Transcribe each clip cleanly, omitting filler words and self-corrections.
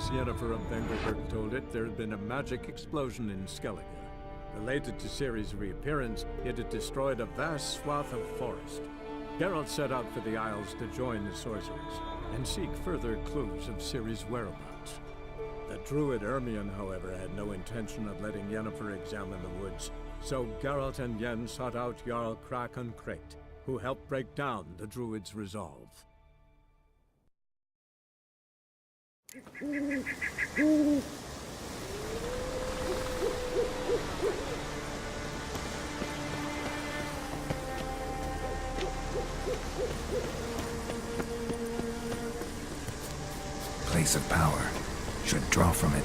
as Yennefer of Vengerberg told it, there had been a magic explosion in Skellige. Related to Ciri's reappearance, it had destroyed a vast swath of forest. Geralt set out for the Isles to join the sorcerers, and seek further clues of Ciri's whereabouts. The druid Ermion, however, had no intention of letting Yennefer examine the woods, so Geralt and Yen sought out Jarl Krakon Krayt, who helped break down the druid's resolve. Place of power. Should draw from it.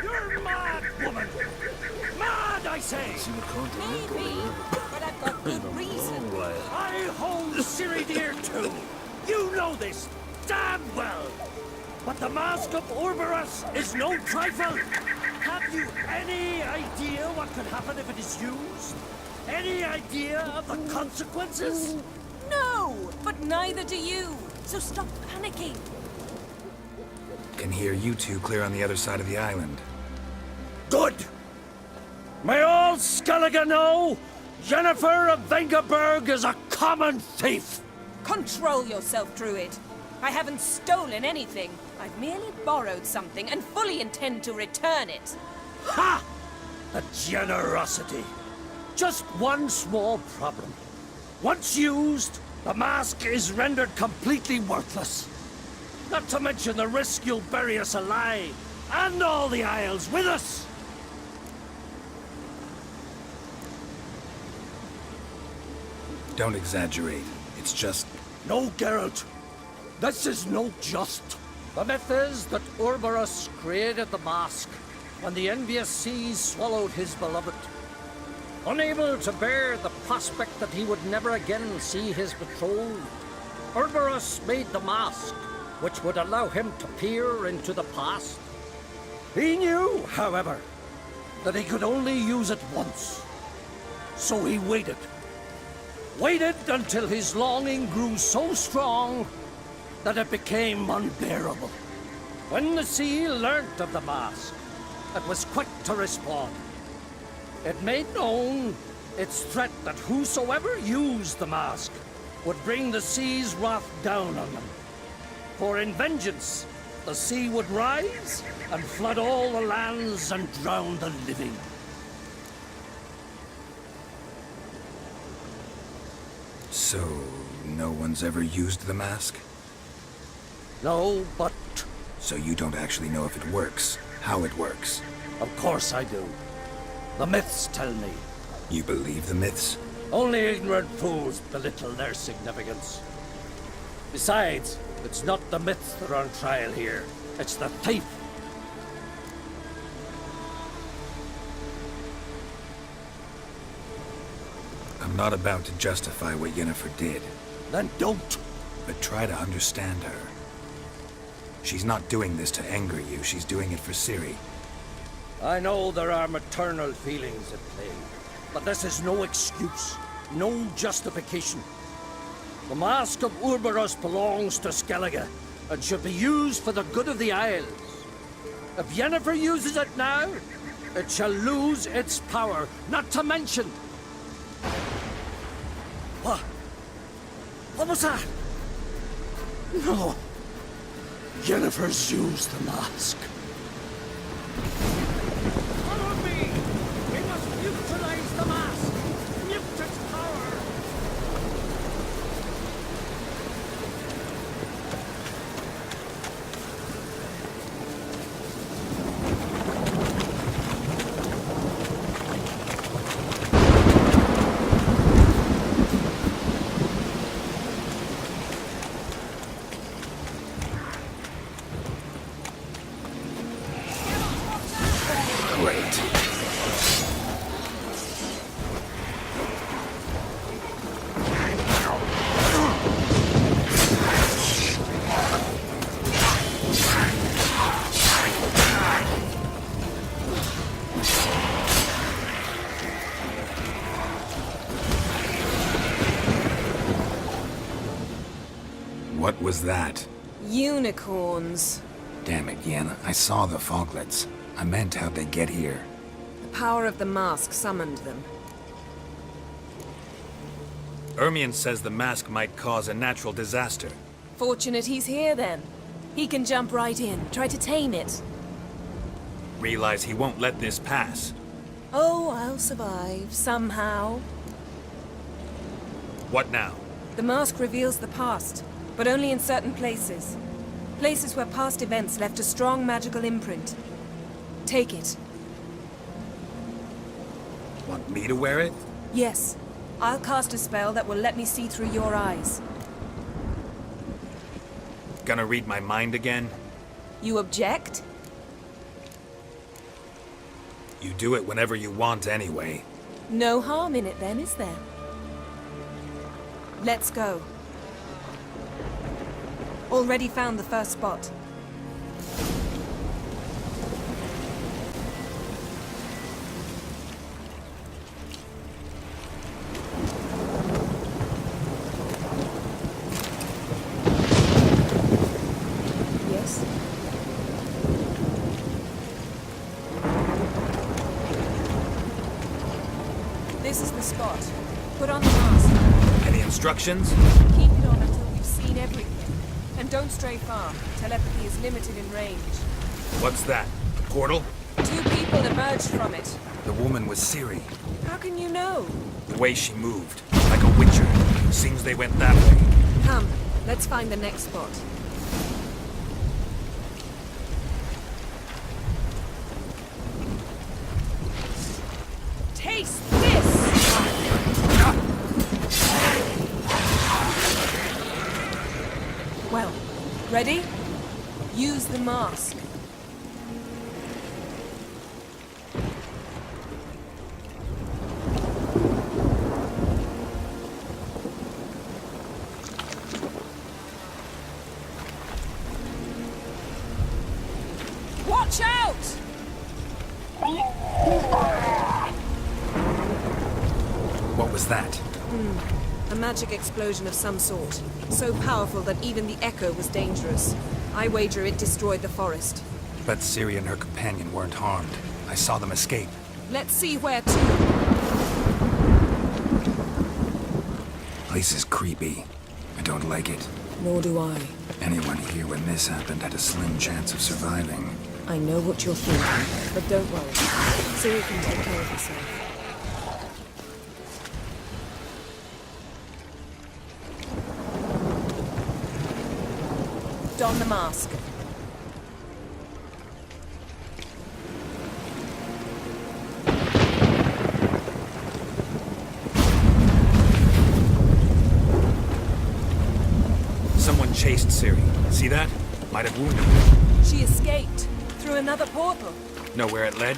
You're mad, woman! Mad, I say! Maybe, but I've got good reason. I hold Ciri dear too! You know this damn well! But the Mask of Orboros is no trifle! Have you any idea what could happen if it is used? Any idea of the consequences? No, but neither do you. So stop panicking. Can hear you two clear on the other side of the island. Good! May all Skellige know, Yennefer of Vengerberg is a common thief! Control yourself, Druid. I haven't stolen anything. I've merely borrowed something and fully intend to return it. Ha! The generosity. Just one small problem. Once used, the mask is rendered completely worthless. Not to mention the risk you'll bury us alive, and all the Isles with us! Don't exaggerate. It's just... No, Geralt. This is no just. The myth is that Orboros created the mask when the envious seas swallowed his beloved. Unable to bear the prospect that he would never again see his betrothed, Orboros made the mask, which would allow him to peer into the past. He knew, however, that he could only use it once. So he waited. Waited until his longing grew so strong that it became unbearable. When the sea learnt of the mask, it was quick to respond. It made known its threat that whosoever used the mask would bring the sea's wrath down on them. For in vengeance, the sea would rise and flood all the lands and drown the living. So, no one's ever used the mask? No, but So you don't actually know if it works, how it works. of course I do. The myths tell me. You believe the myths? Only ignorant fools belittle their significance. Besides, it's not the myths that are on trial here. It's the thief. I'm not about to justify what Yennefer did, Then don't. but try to understand her. She's not doing this to anger you, she's doing it for Ciri. I know there are maternal feelings at play, but this is no excuse, no justification. The Mask of Orboros belongs to Skellige and should be used for the good of the Isles. If Yennefer uses it now, it shall lose its power, not to mention... What? What was that? No. Yennefer's used the mask. Follow me! We must neutralize the mask! Mute its power! What was that? Unicorns. Damn it, Yen. I saw the foglets. I meant how'd they get here? The power of the mask summoned them. Ermion says the mask might cause a natural disaster. Fortunate he's here, then. He can jump right in, try to tame it. Realize he won't let this pass. Oh, I'll survive, somehow. What now? The mask reveals the past, but only in certain places. Places where past events left a strong magical imprint. Take it. Want me to wear it? Yes. I'll cast a spell that will let me see through your eyes. Gonna read my mind again? You object? You do it whenever you want anyway. No harm in it then, is there? Let's go. Already found the first spot. Yes? This is the spot. Put on the mask. Any instructions? Keep it on until you've seen everything. And don't stray far. Telepathy is limited in range. What's that? A portal? 2 people emerged from it. The woman was Ciri. How can you know? The way she moved. Like a witcher. Seems they went that way. Come, let's find the next spot. Taste this! Well, ready? Use the mask. Watch out! What was that? A magic explosion of some sort. So powerful that even the echo was dangerous. I wager it destroyed the forest. But Ciri and her companion weren't harmed. I saw them escape. Let's see where to. Place is creepy. I don't like it. Nor do I. Anyone here when this happened had a slim chance of surviving. I know what you're thinking, but don't worry. Ciri can take care of herself. Don the mask. Someone chased Ciri. See that? Might have wounded her. She escaped through another portal. Know where it led?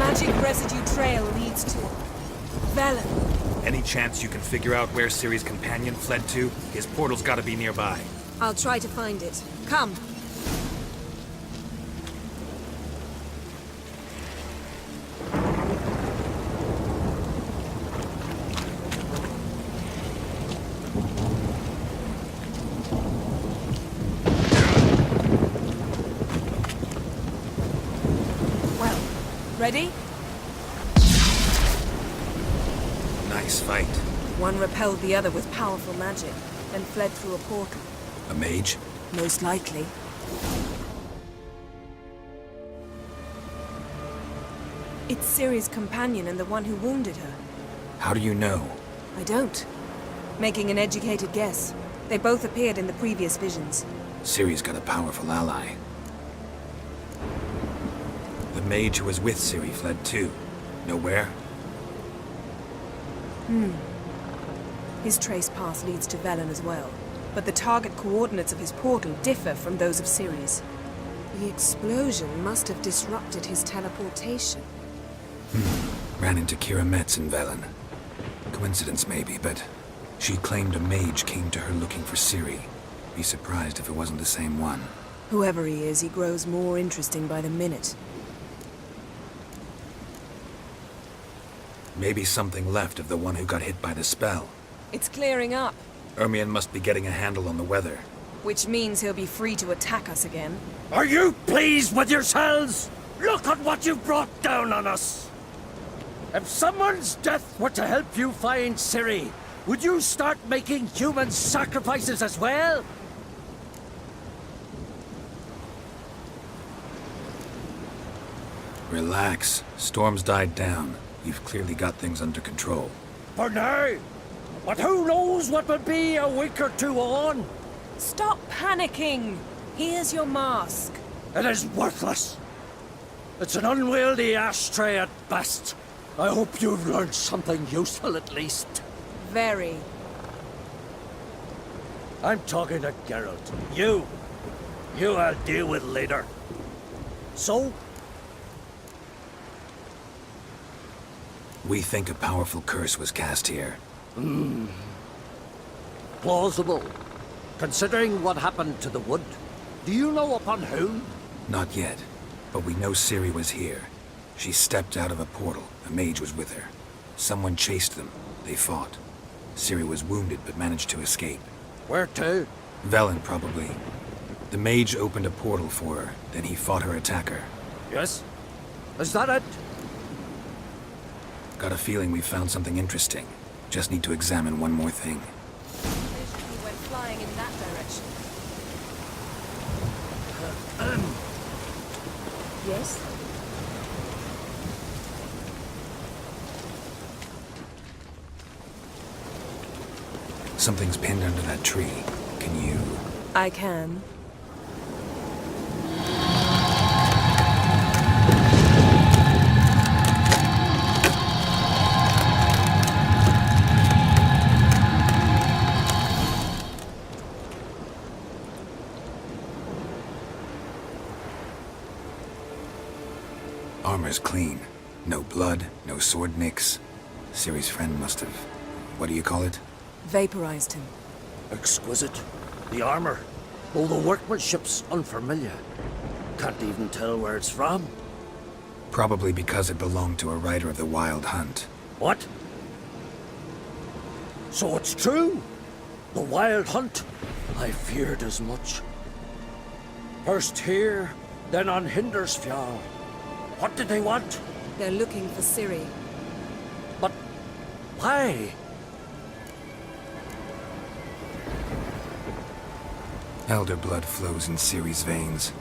Magic residue trail leads to Velen. Any chance you can figure out where Ciri's companion fled to? His portal's gotta be nearby. I'll try to find it. Come. Well, ready? Nice fight. One repelled the other with powerful magic, then fled through a portal. A mage? Most likely. It's Ciri's companion and the one who wounded her. How do you know? I don't. Making an educated guess. They both appeared in the previous visions. Ciri's got a powerful ally. The mage who was with Ciri fled too. Know where? His trace path leads to Velen as well. But the target coordinates of his portal differ from those of Ciri's. The explosion must have disrupted his teleportation. Ran into Kira Metz in Velen. Coincidence maybe, but she claimed a mage came to her looking for Ciri. Be surprised if it wasn't the same one. Whoever he is, he grows more interesting by the minute. Maybe something left of the one who got hit by the spell. It's clearing up, Ermion must be getting a handle on the weather. which means he'll be free to attack us again. Are you pleased with yourselves? Look at what you've brought down on us! If someone's death were to help you find Ciri, would you start making human sacrifices as well? Relax. Storm's died down. You've clearly got things under control. For now. But who knows what will be a week or two on? Stop panicking! Here's your mask. It is worthless. It's an unwieldy ashtray at best. I hope you've learned something useful at least. Very. I'm talking to Geralt. You I'll deal with later. So, We think a powerful curse was cast here. plausible. Considering what happened to the wood, do you know upon whom? Not yet, but we know Ciri was here. She stepped out of a portal. A mage was with her. Someone chased them. They fought. Ciri was wounded but managed to escape. Where to? Velen, probably. The mage opened a portal for her, then he fought her attacker. Yes? Is that it? Got a feeling we found something interesting. Just need to examine one more thing. He went flying in that direction. Yes? Something's pinned under that tree. Can you... I can. Armor's clean. No blood, no sword nicks. Ciri's friend must have... What do you call it? Vaporized him. Exquisite. The armor, though the workmanship's unfamiliar. Can't even tell where it's from. Probably because it belonged to a rider of the Wild Hunt. What? So it's true? The Wild Hunt? I feared as much. First here, then on Hindersfjall. What did they want? They're looking for Ciri. But why? Elder blood flows in Ciri's veins.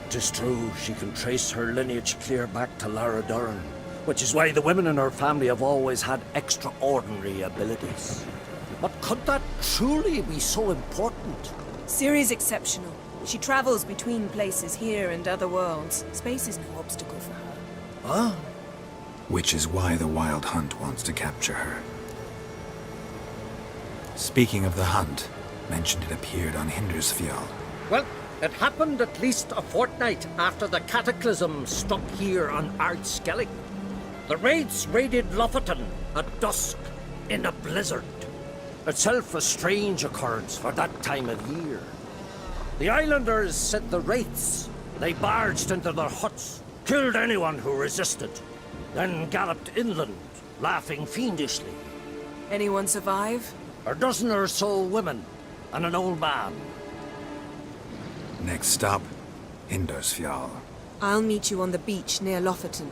'Tis true, she can trace her lineage clear back to Lara Duran, which is why the women in her family have always had extraordinary abilities. But could that truly be so important? Ciri's exceptional. She travels between places here and other worlds. Space is no obstacle for her. Huh? Which is why the Wild Hunt wants to capture her. Speaking of the hunt, mentioned it appeared on Hindersfjall. Well, it happened at least a fortnight after the cataclysm struck here on Ardskellig. The raids raided Lofoten at dusk in a blizzard. Itself a strange occurrence for that time of year. The islanders said the wraiths. They barged into their huts, killed anyone who resisted, then galloped inland, laughing fiendishly. Anyone survive? A dozen or so women, and an old man. Next stop, Hindersfjall. I'll meet you on the beach near Lofoten.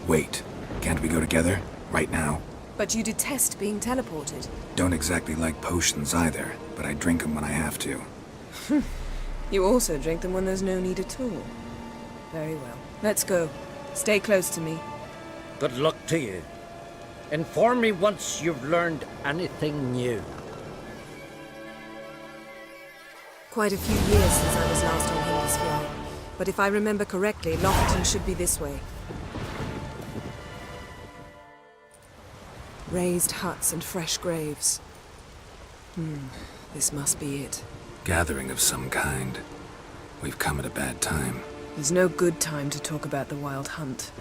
Wait, can't we go together? Right now? But you detest being teleported. Don't exactly like potions either, but I drink them when I have to. You also drink them when there's no need at all. Very well. Let's go. Stay close to me. Good luck to you. Inform me once you've learned anything new. Quite a few years since I was last on Hindersfjall. But if I remember correctly, Lofoten should be this way. Raised huts and fresh graves. This must be it. Gathering of some kind. We've come at a bad time. There's no good time to talk about the Wild Hunt.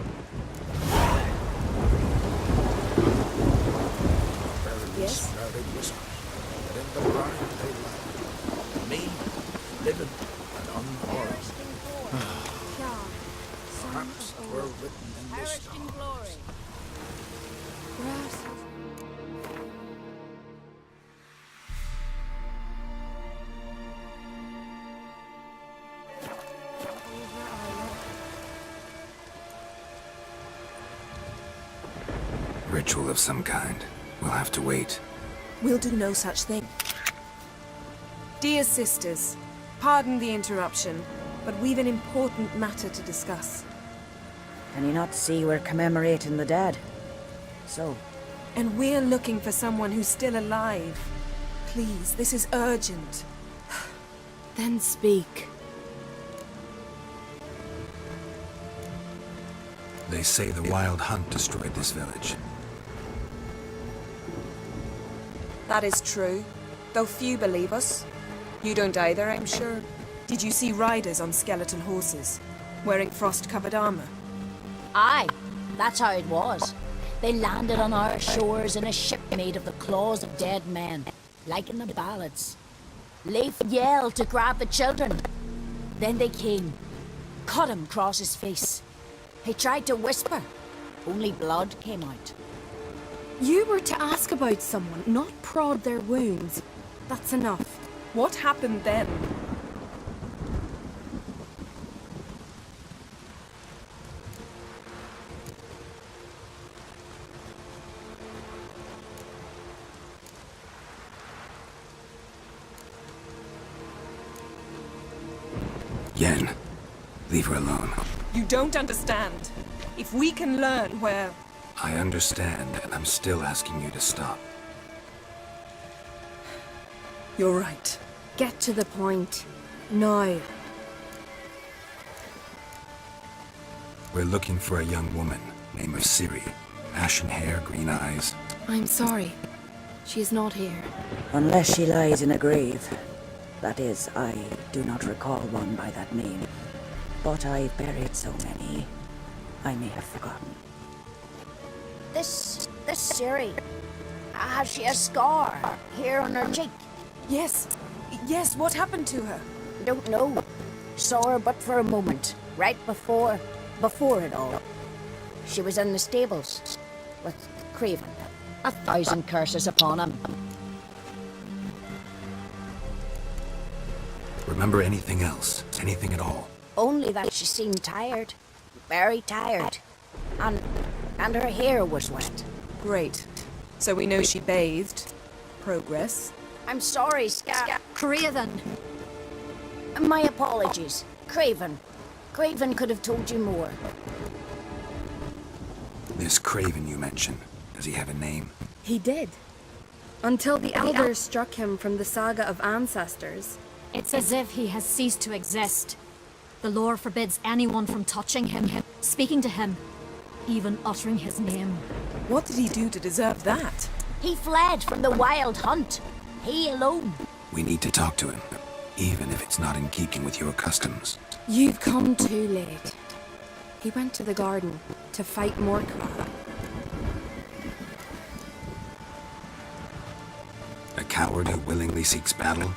Yes? But in the bright daylight, me, living and unharmed. perhaps were written in this Perished in glory. Ritual of some kind. We'll have to wait. We'll do no such thing. Dear sisters, pardon the interruption, but we've an important matter to discuss. Can you not see we're commemorating the dead? So, And we're looking for someone who's still alive. Please, this is urgent. Then speak. They say the Wild Hunt destroyed this village. That is true, though few believe us. You don't either, I'm sure. Did you see riders on skeleton horses, wearing frost-covered armor? Aye, that's how it was. They landed on our shores in a ship made of the claws of dead men, like in the ballads. Leif yelled to grab the children. Then they came, cut him across his face. He tried to whisper, only blood came out. You were to ask about someone, not prod their wounds. That's enough. What happened then? Yen, leave her alone. You don't understand. If we can learn where... I understand, and I'm still asking you to stop. You're right. Get to the point. Now. We're looking for a young woman, name of Ciri. Ashen hair, green eyes. I'm sorry. She is not here. unless she lies in a grave. That is, I do not recall one by that name. But I've buried so many, I may have forgotten. This Ciri, has she a scar here on her cheek? Yes. Yes, what happened to her? Don't know. Saw her but for a moment, right before it all. She was in the stables with Craven. 1,000 curses upon him. Remember anything else? Anything at all? Only that she seemed tired. Very tired. And her hair was wet. Great. So we know she bathed. Progress. I'm sorry, Craven! My apologies. Craven. Craven could have told you more. This Craven you mentioned, does he have a name? He did. Until the elders struck him from the saga of ancestors. It's as if he has ceased to exist. The lore forbids anyone from touching him, speaking to him, even uttering his name. What did he do to deserve that? He fled from the Wild Hunt. He alone. We need to talk to him, even if it's not in keeping with your customs. You've come too late. He went to the garden to fight Morkvar. A coward who willingly seeks battle?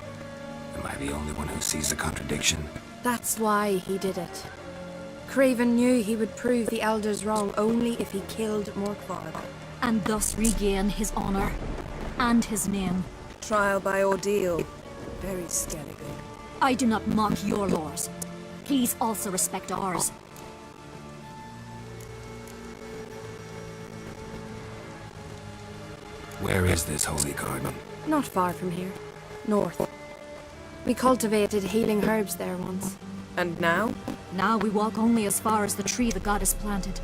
Am I the only one who sees the contradiction? That's why he did it. Craven knew he would prove the elders wrong only if he killed Morkvar. And thus regain his honor and his name. Trial by ordeal. Very Skellige. I do not mock your laws. Please also respect ours. Where is this holy garden? Not far from here. North. We cultivated healing herbs there once. And now? Now we walk only as far as the tree the goddess planted.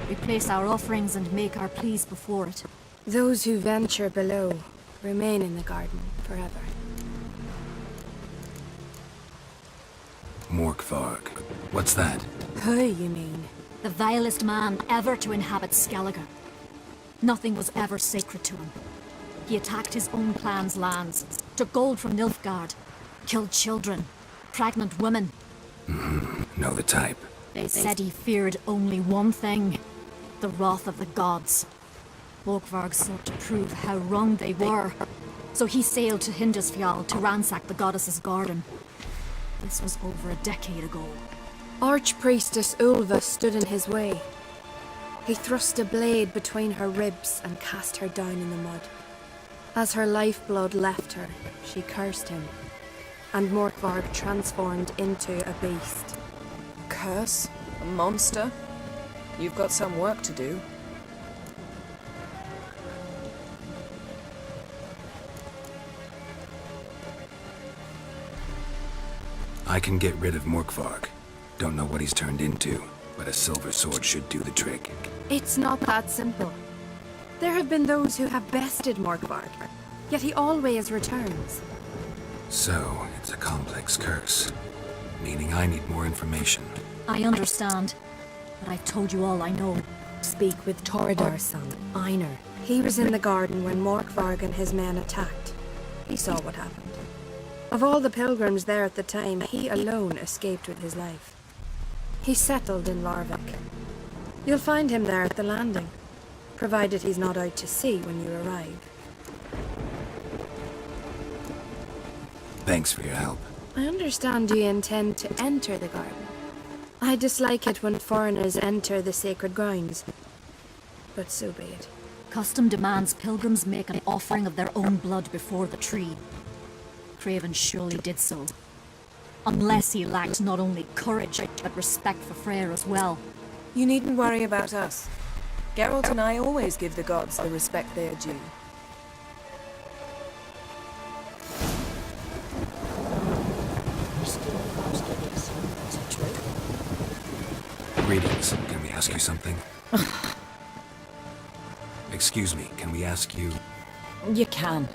We place our offerings and make our pleas before it. Those who venture below remain in the garden forever. Morkvarg. What's that? Who, you mean? The vilest man ever to inhabit Skellige. Nothing was ever sacred to him. He attacked his own clan's lands, took gold from Nilfgaard, killed children, pregnant women. Know the type. They said he feared only one thing, the wrath of the gods. Morkvarg sought to prove how wrong they were, so he sailed to Hindisfjall to ransack the goddess's garden. This was over a decade ago. Archpriestess Ulva stood in his way. He thrust a blade between her ribs and cast her down in the mud. As her lifeblood left her, she cursed him, and Morkvarg transformed into a beast. Curse? A monster? You've got some work to do. I can get rid of Morkvarg. Don't know what he's turned into, but a silver sword should do the trick. It's not that simple. There have been those who have bested Morkvarg, yet he always returns. So, it's a complex curse. Meaning I need more information. I understand, but I've told you all I know. Speak with Tordar's son, Einar. He was in the garden when Morkvarg and his men attacked. He saw what happened. Of all the pilgrims there at the time, he alone escaped with his life. He settled in Larvik. You'll find him there at the landing, provided he's not out to sea when you arrive. Thanks for your help. I understand you intend to enter the garden. I dislike it when foreigners enter the sacred grounds, but so be it. Custom demands pilgrims make an offering of their own blood before the tree. Craven surely did so. Unless he lacked not only courage, but respect for Freyr as well. You needn't worry about us. Geralt and I always give the gods the respect they are due. Greetings. Can we ask you something? Excuse me, can we ask you... You can.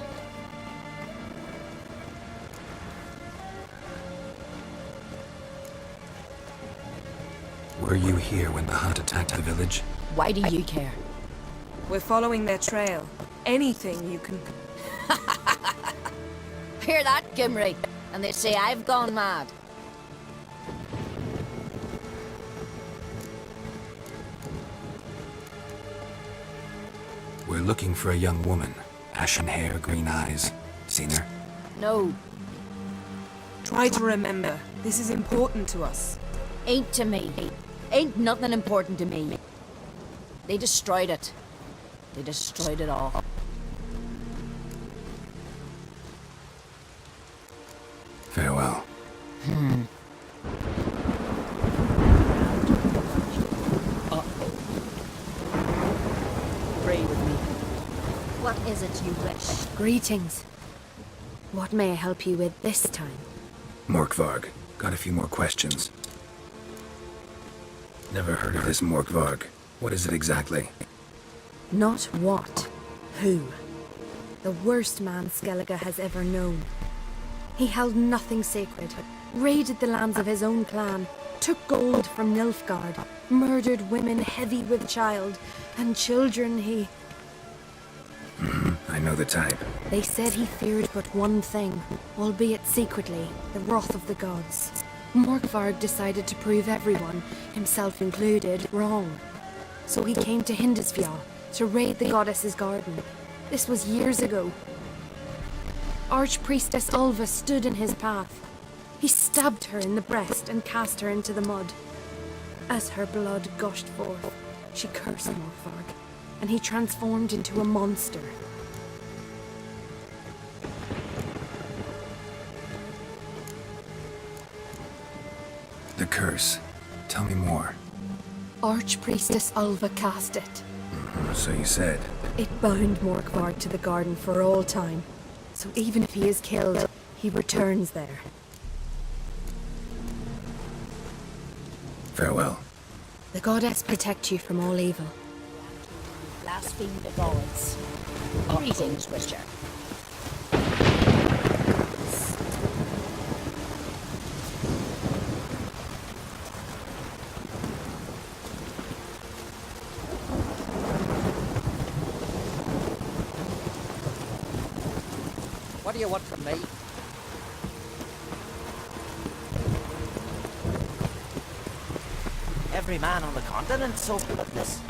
Were you here when the hunt attacked the village? Why do you care? We're following their trail. Anything you can... Hear that, Gimri? And they say I've gone mad. We're looking for a young woman. Ashen hair, green eyes. Seen her? No, Try to remember. This is important to us. ain't to me. Ain't nothing important to me. They destroyed it. They destroyed it all. Farewell. Pray with me. What is it you wish? Greetings. What may I help you with this time? Morkvarg. Got a few more questions. Never heard of this Morkvarg. What is it exactly? Not what, who. The worst man Skellige has ever known. He held nothing sacred, raided the lands of his own clan, took gold from Nilfgaard, murdered women heavy with child, and children he... I know the type. They said he feared but one thing, albeit secretly, the wrath of the gods. Morkvarg decided to prove everyone, himself included, wrong. So he came to Hindisfjall to raid the goddess's garden. This was years ago. Archpriestess Ulva stood in his path. He stabbed her in the breast and cast her into the mud. As her blood gushed forth, she cursed Morkvarg, and he transformed into a monster. The curse. Tell me more. Archpriestess Ulva cast it. So you said. It bound Morkvarg to the garden for all time. So even if he is killed, he returns there. Farewell. The goddess protect you from all evil. Blaspheme the gods. Greetings, Witcher. What do you want from me? Every man on the continent's so full of this.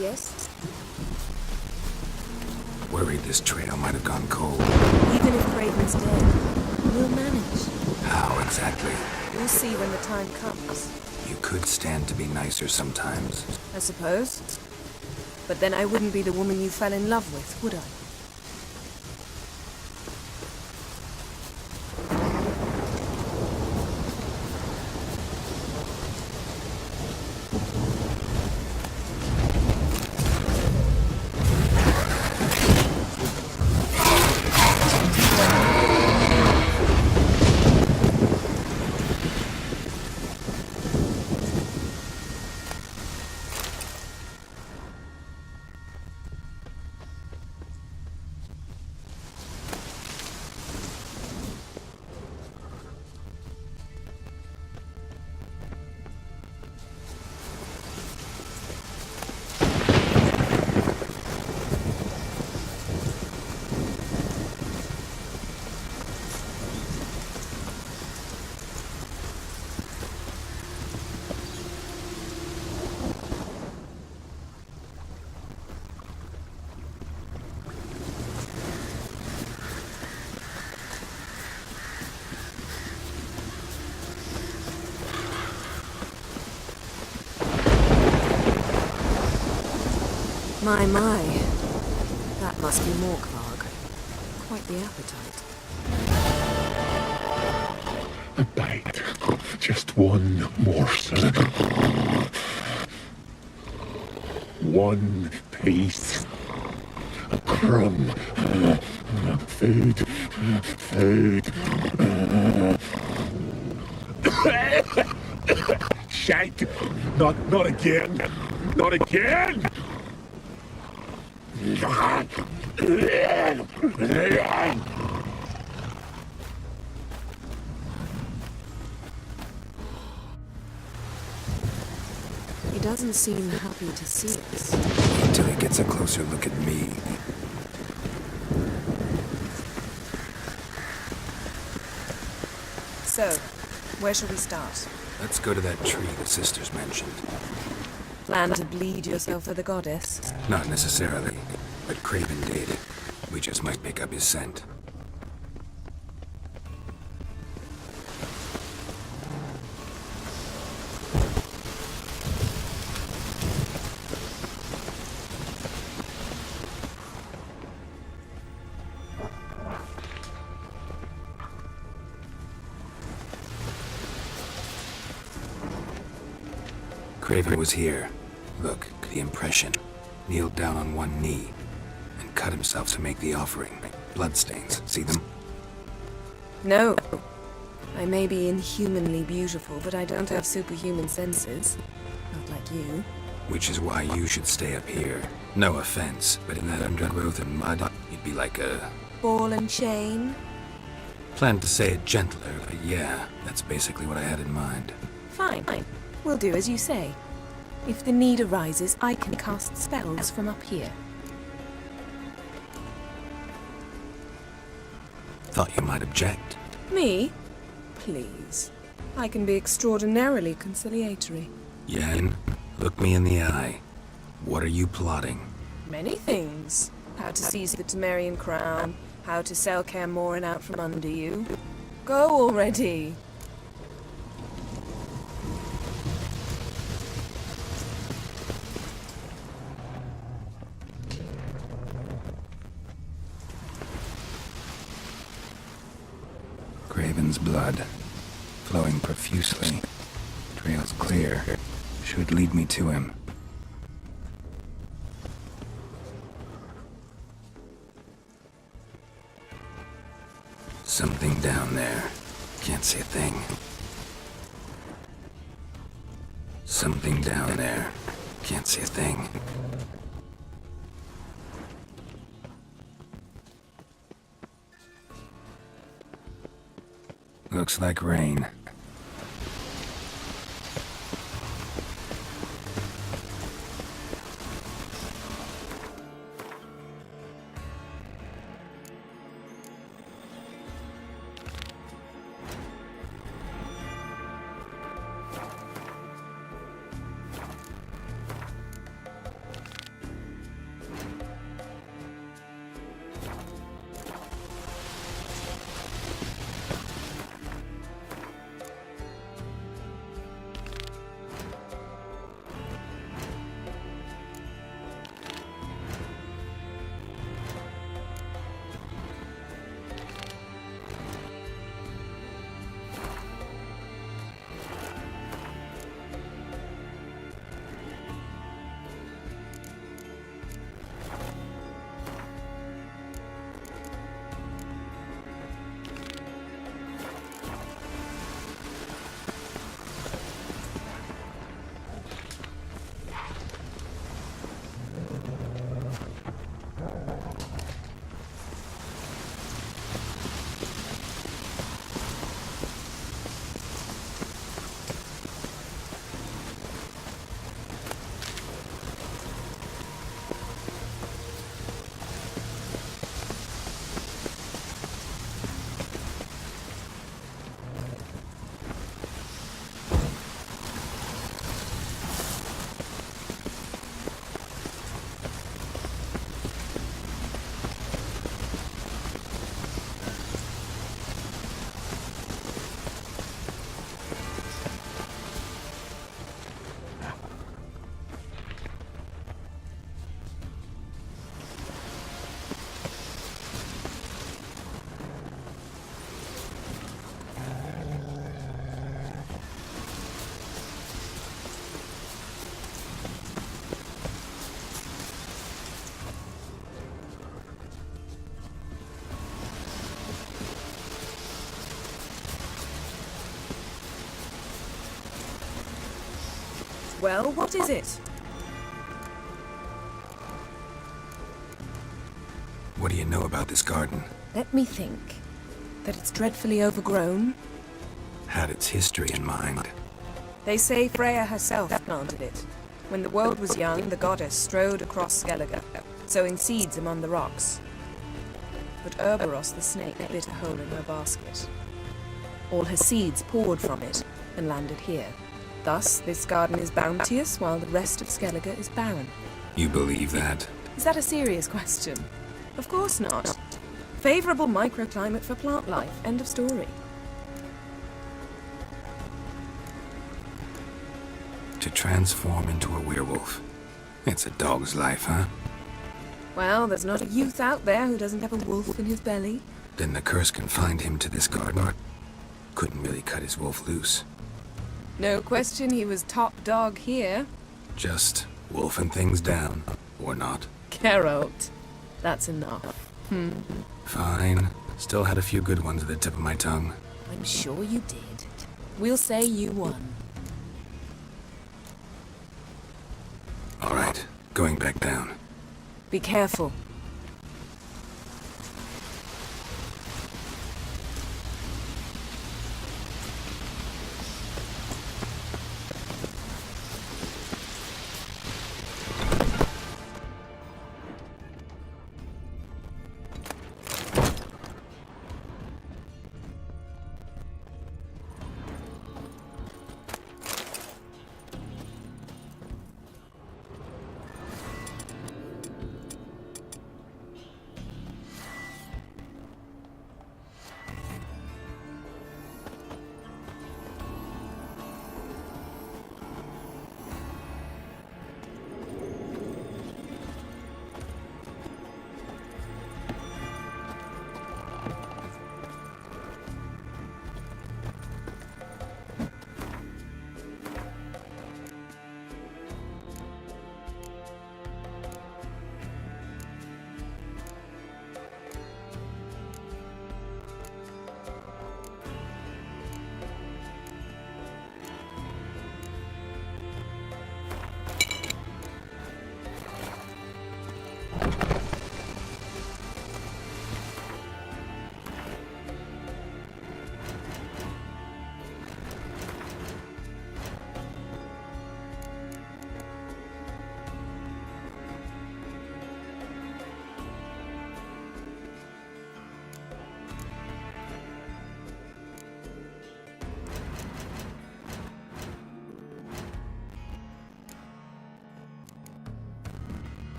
Yes? Worried this trail might have gone cold. Even if Craven's dead, we'll manage. How exactly? We'll see when the time comes. You could stand to be nicer sometimes. I suppose. But then I wouldn't be the woman you fell in love with, would I? My. That must be Morkvarg. Quite the appetite. A bite. Just one morsel. One piece. A crumb. Food. Food. Shite. Not again. Not again. He doesn't seem happy to see us. Until he gets a closer look at me. So, where shall we start? Let's go to that tree the sisters mentioned. Plan to bleed yourself for the goddess? Not necessarily, but Craven did. We just might pick up his scent. Craven was here. Look, the impression. Kneeled down on one knee and cut himself to make the offering. Bloodstains. See them? No. I may be inhumanly beautiful, but I don't have superhuman senses. Not like you. Which is why you should stay up here. No offense, but in that undergrowth and mud, you'd be like a... Ball and chain? Planned to say it gentler, but yeah, that's basically what I had in mind. Fine. We'll do as you say. If the need arises, I can cast spells from up here. Thought you might object. Me? Please. I can be extraordinarily conciliatory. Yen, look me in the eye. What are you plotting? Many things. How to seize the Temerian crown, how to sell Kaer Morhen out from under you. Go already! Craven's blood, flowing profusely. Trail's clear. Should lead me to him. Something down there. Can't see a thing. Something down there. Can't see a thing. Looks like rain. Well, what is it? What do you know about this garden? Let me think. That it's dreadfully overgrown. Had its history in mind. They say Freya herself planted it. When the world was young, the goddess strode across Skellige, sowing seeds among the rocks. But Urboros the snake bit a hole in her basket. All her seeds poured from it and landed here. Thus, this garden is bounteous while the rest of Skellige is barren. You believe that? Is that a serious question? Of course not. Favorable microclimate for plant life. End of story. To transform into a werewolf. It's a dog's life, huh? Well, there's not a youth out there who doesn't have a wolf in his belly. Then the curse confined him to this garden. Couldn't really cut his wolf loose. No question he was top dog here. Just wolfing things down, or not. Geralt. That's enough. Fine. Still had a few good ones at the tip of my tongue. I'm sure you did. We'll say you won. All right, going back down. Be careful.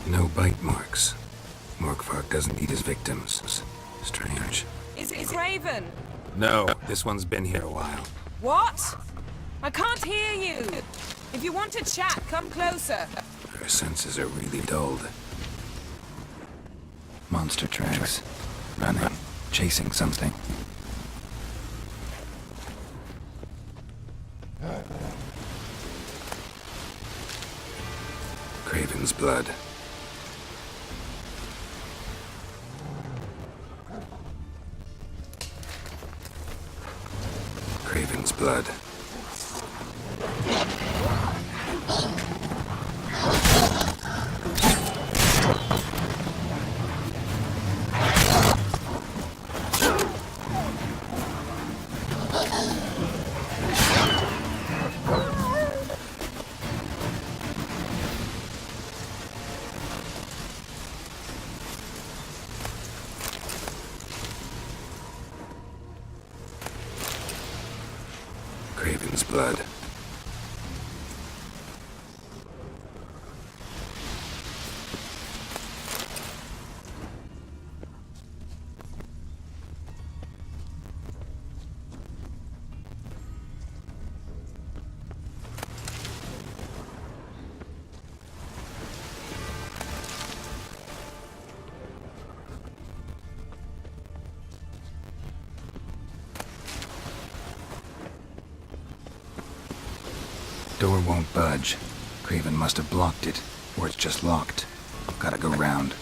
No bite marks. Morkvark doesn't eat his victims. Strange. Is it Craven? No, this one's been here a while. What? I can't hear you. If you want to chat, come closer. Her senses are really dulled. Monster tracks. Running. Chasing something. Craven's blood. Craven's blood. Craven's blood. door won't budge. Craven must have blocked it, or it's just locked. Gotta go round.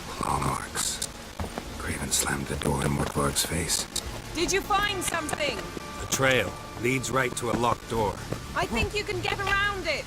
Claw marks. Craven slammed the door in Mortvarg's face. Did you find something? The trail leads right to a locked door. I think you can get around it.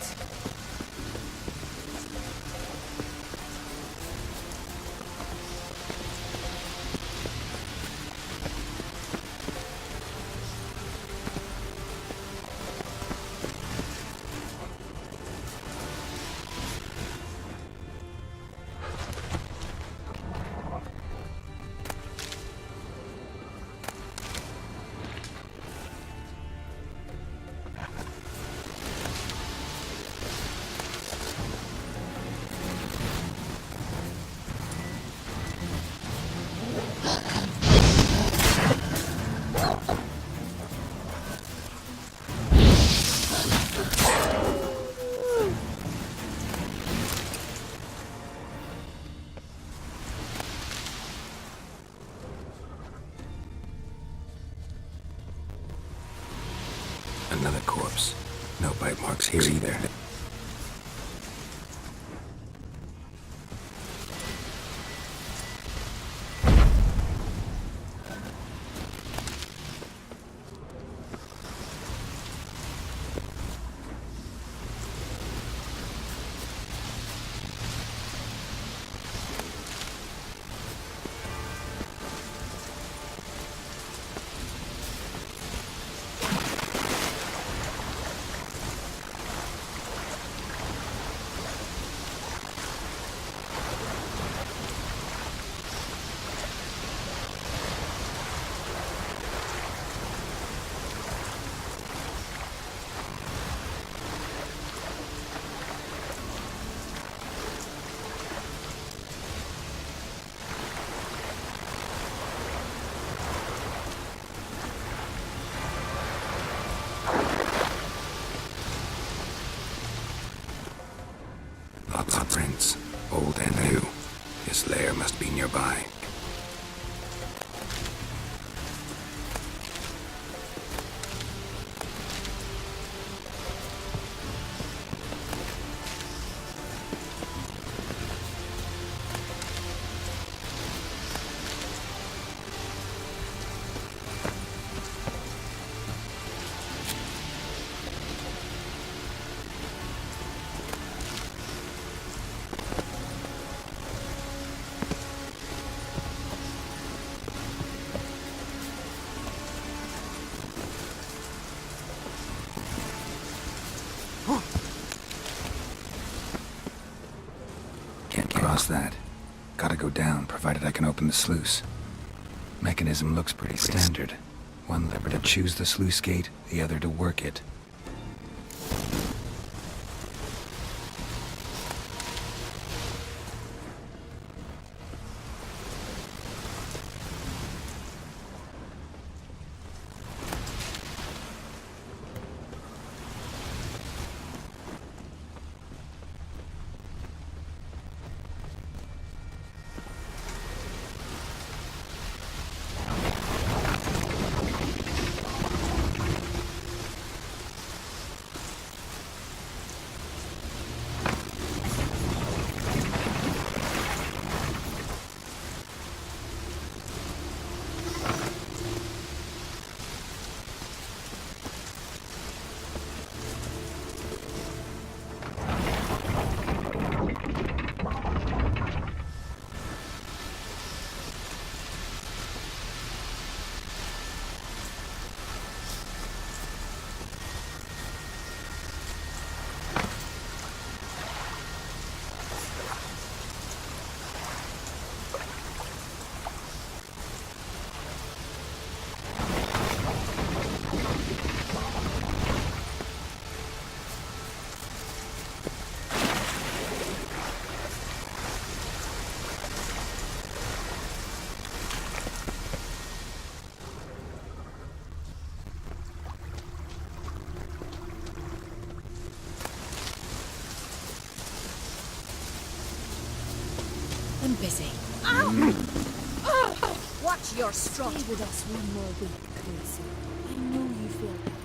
Another corpse. No bite marks here either. Lots of prints, old and new. His lair must be nearby. Can't cross that. Gotta go down, provided I can open the sluice. Mechanism looks pretty standard. One lever to choose the sluice gate, the other to work it. busy. Watch your strut. Stay with us one more week, please. I know you feel better,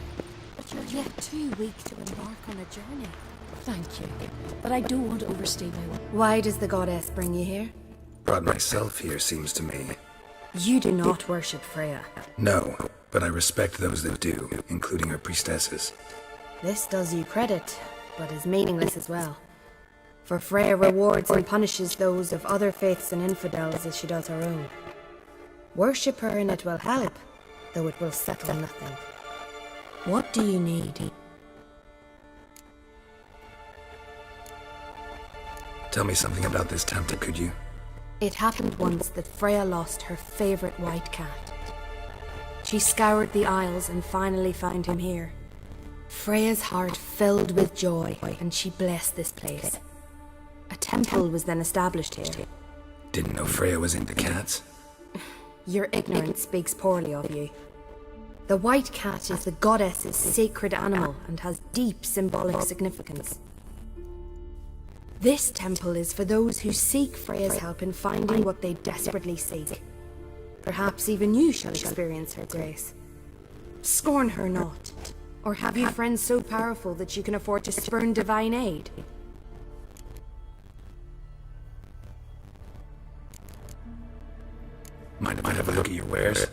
but you're yet too weak to embark on a journey. Thank you, but I don't want to overstay my welcome. Why does the goddess bring you here? Brought myself here, seems to me. You do not worship Freya. No, but I respect those that do, including her priestesses. This does you credit, but is meaningless as well. For Freya rewards and punishes those of other faiths and infidels as she does her own. Worship her and it will help, though it will settle nothing. What do you need? Tell me something about this temple, could you? It happened once that Freya lost her favorite white cat. She scoured the Isles and finally found him here. Freya's heart filled with joy, and she blessed this place. A temple was then established here. Didn't know Freya was into cats. Your ignorance speaks poorly of you. The white cat is the goddess's sacred animal and has deep symbolic significance. This temple is for those who seek Freya's help in finding what they desperately seek. Perhaps even you shall experience her grace. Scorn her not. Or have you friends so powerful that you can afford to spurn divine aid? Mind if I have a look at your wares?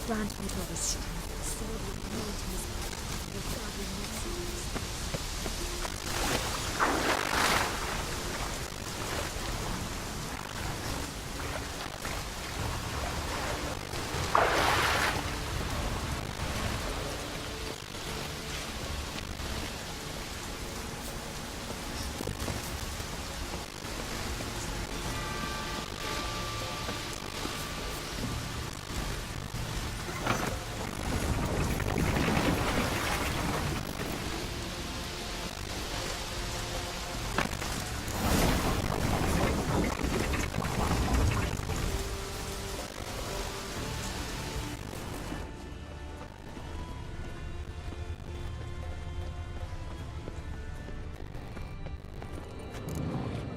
Grant my brother's strength, sword will grow into his back, will gladly make service.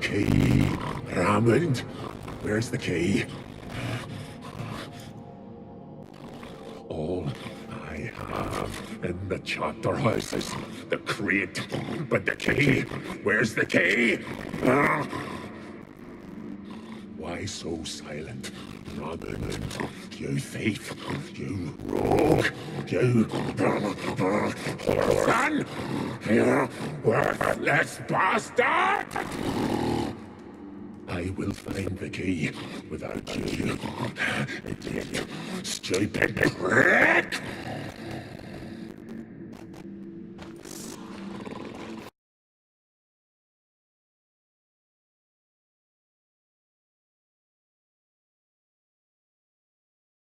Key. Raymond? Where's the key? All I have in the chapter house is the crate. But the key? Where's the key? Why so silent? Raymond, you thief, you rogue, you orphan, you worthless bastard! I will find the key without you. You stupid prick!